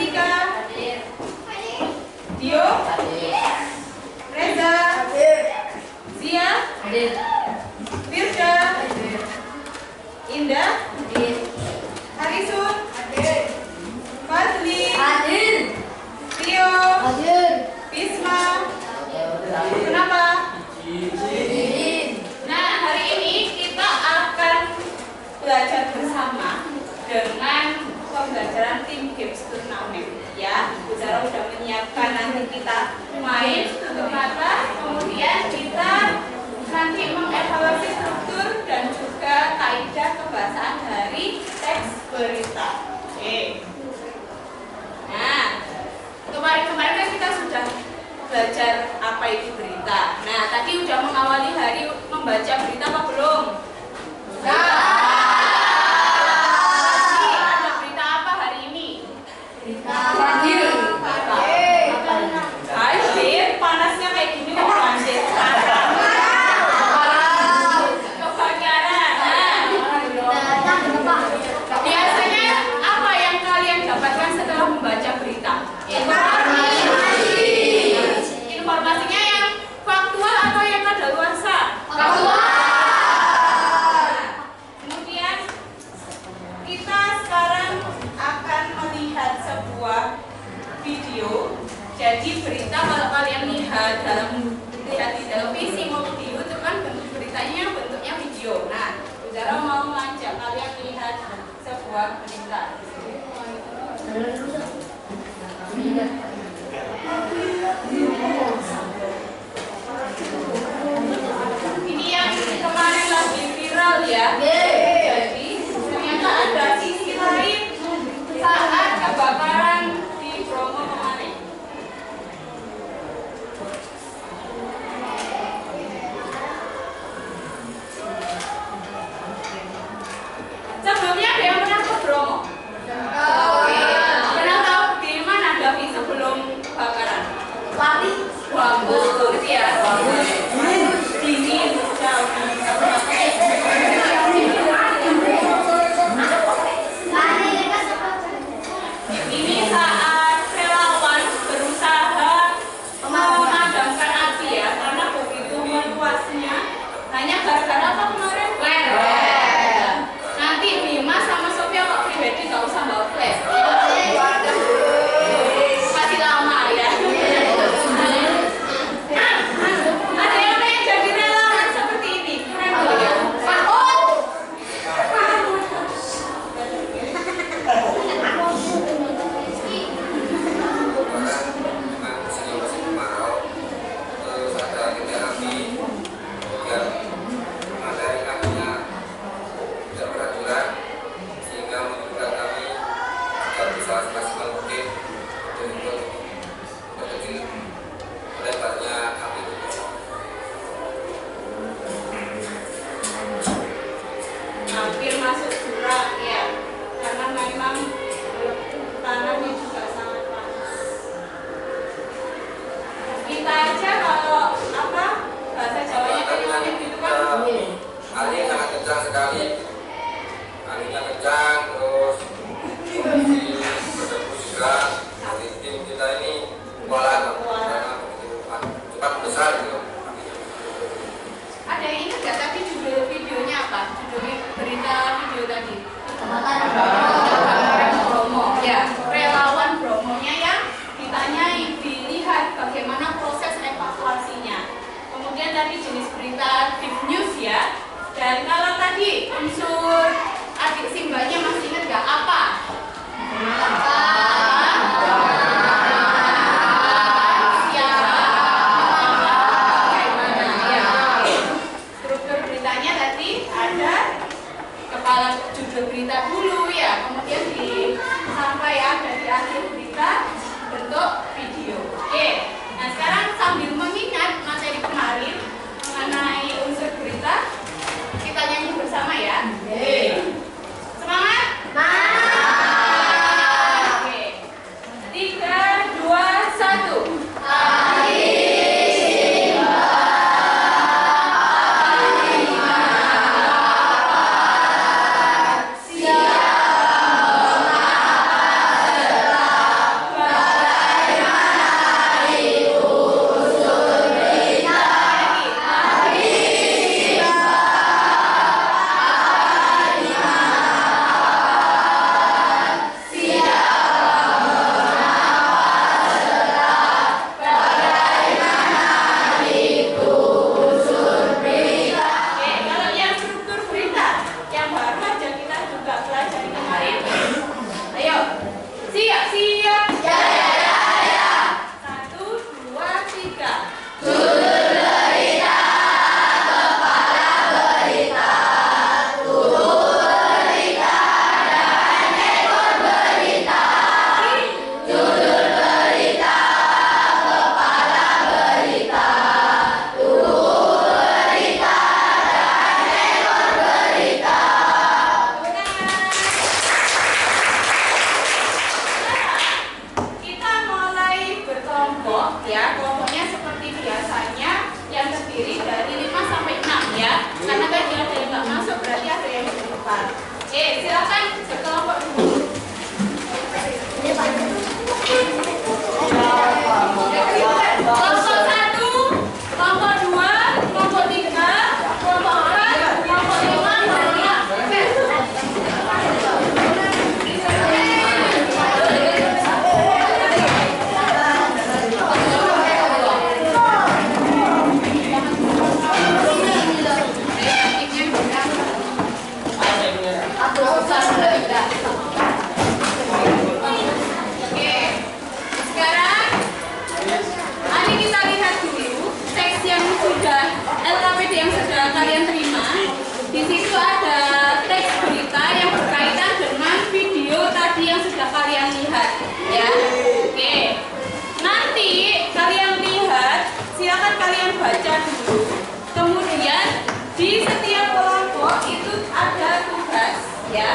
Kartika. Hadir. Dio. Hadir. Reza. Hadir. Zia. Hadir. Firda. Hadir. Indah. Hadir. Harisun. Hadir. Fadli. Hadir. Rio. Hadir. Bisma. Kenapa? Hadir. Nah, hari ini kita akan belajar bersama dengan pembelajaran tim games turnamen. Ya, Bu Zara sudah menyiapkan nanti kita main untuk mata, kemudian kita nanti mengevaluasi struktur dan juga kaidah kebahasaan dari teks berita. Oke. Nah, kemarin kan kita sudah belajar apa itu berita. Nah, tadi udah mengawali hari membaca berita apa belum? Ada berita apa hari ini? Hadir. Banjir, panasnya kayak gini kok banjir sekarang. Kebakaran. Nah, biasanya apa yang kalian dapatkan setelah membaca berita? Informasinya yang faktual atau yang kadaluarsa? Kemudian kita sekarang akan melihat sebuah video. Jadi berita kalau kalian lihat di televisi maupun di YouTube kan bentuk beritanya bentuknya video. Nah, Saudara mau mengajak kalian lihat sebuah berita. Ini yang kemarin lagi viral ya. Jadi ternyata ada sisi lain saat kebakaran di Bromo kemarin. Sebelumnya ada yang pernah ke Bromo? Pernah tahu di mana Davi sebelum kebakaran? Bagus banget ya. Dingin, jauh. Ini saat relawan berusaha memadamkan api ya, karena begitu meluasnya. Hanya gara-gara apa kemarin? Flare. Nanti Bima sama Sofia kok pribadi nggak usah bawa flare. Masih lama ya. Ada yang pengen jadi relawan seperti ini? Keren loh ya. musim kemarau, terus ada titik api, kemudian materi apinya tidak beraturan, sehingga menyebabkan kami tidak bisa semaksimal mungkin untuk kecil lebarnya api itu. Hampir masuk jurang ya, karena memang tanahnya juga sangat panas. Kita aja kalau apa bahasa Jawanya penyuanin gitu kan? Angin sangat kencang sekali, anginnya kencang, terus kondisi berdebu juga. Dari tim kita ini kewalahan karena begitu cepat besar gitu. Ada yang ingat nggak tadi judul videonya apa? Judul berita video tadi? Kebakaran Bromo. Ya, relawan Bromonya yang ditanyai, dilihat bagaimana proses evakuasinya. Kemudian tadi jenis berita deep news ya. Dan kalau tadi unsur adik simbanya masih ingat nggak apa? Struktur beritanya tadi ada kepala judul berita dulu ya, kemudian sampai ada di akhir berita bentuk video. Oke, nah sekarang sambil mengingat materi kemarin mengenai unsur berita, kita nyanyi lihat ya. Oke. Nanti kalian lihat, silakan kalian baca dulu. Kemudian di setiap kelompok itu ada tugas ya.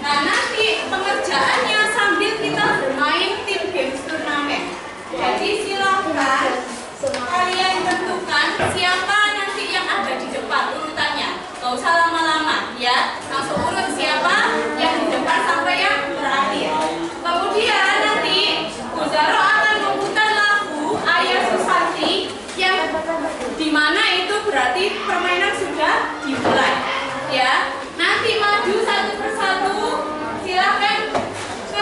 Nah, nanti pengerjaannya sambil kita bermain tim games turnamen. Jadi silakan kalian tentukan siapa nanti yang ada di depan urutannya. Gak usah lama-lama ya. Langsung urut siapa yang di depan sampai yang terakhir. Kemudian nanti Bu Zaro akan memutar lagu Ayah Susanti yang dimana itu berarti permainan sudah dimulai ya. Nanti maju satu persatu, silakan ke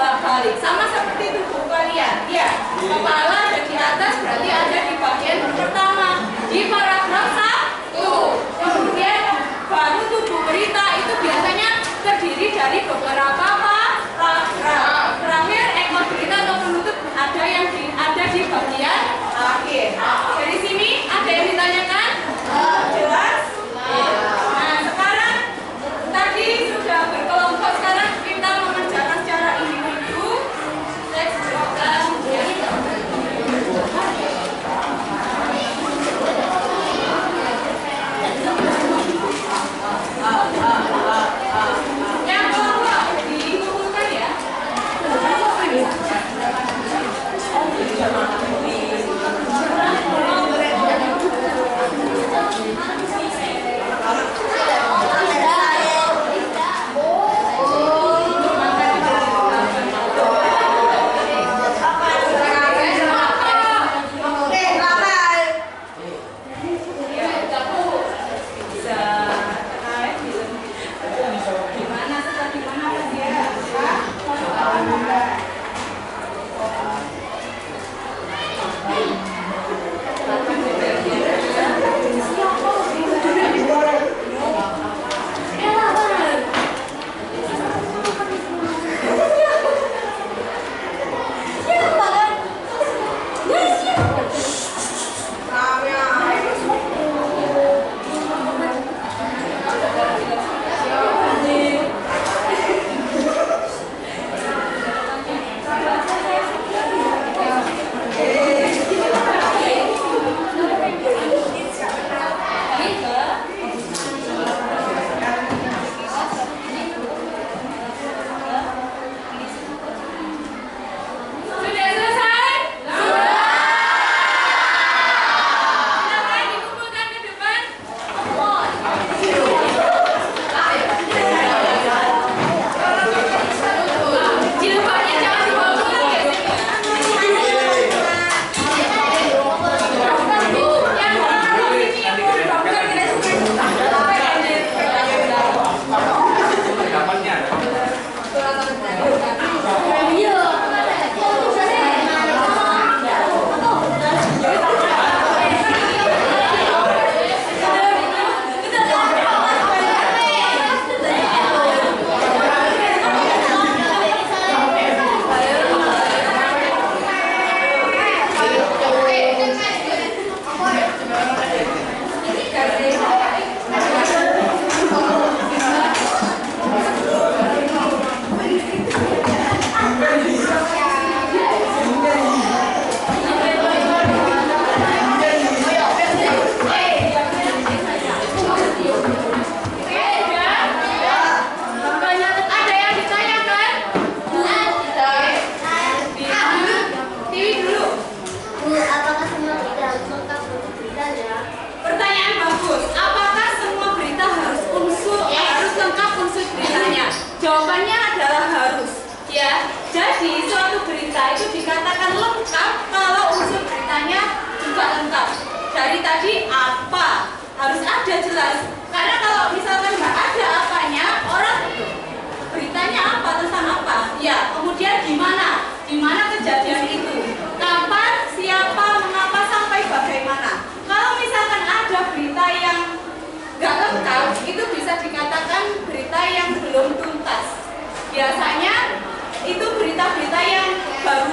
bolak-balik. Sama seperti tubuh kalian. Ya, kepala ada di atas berarti ada di bagian pertama. Di paragraf 1. Kemudian baru tubuh berita itu biasanya terdiri dari beberapa paragraf. Terakhir ekor berita atau penutup ada yang ada di bagian akhir. Dari sini ada yang ditanyakan? Jelas? Nah, sekarang tadi sudah berkelompok, sekarang kita mengerjakan secara individu. Let's go. Yang kelompok dikumpulkan ya. Jawabannya adalah harus, ya. Jadi suatu berita itu dikatakan lengkap kalau unsur beritanya juga lengkap. Dari tadi apa harus ada jelas. Karena kalau misalkan nggak ada apanya, orang beritanya apa tentang apa? Ya. Kemudian di mana kejadian itu? Kapan, siapa, mengapa, sampai bagaimana? Kalau misalkan ada berita yang nggak lengkap, itu bisa dikatakan berita yang belum tuntas. Biasanya itu berita-berita yang baru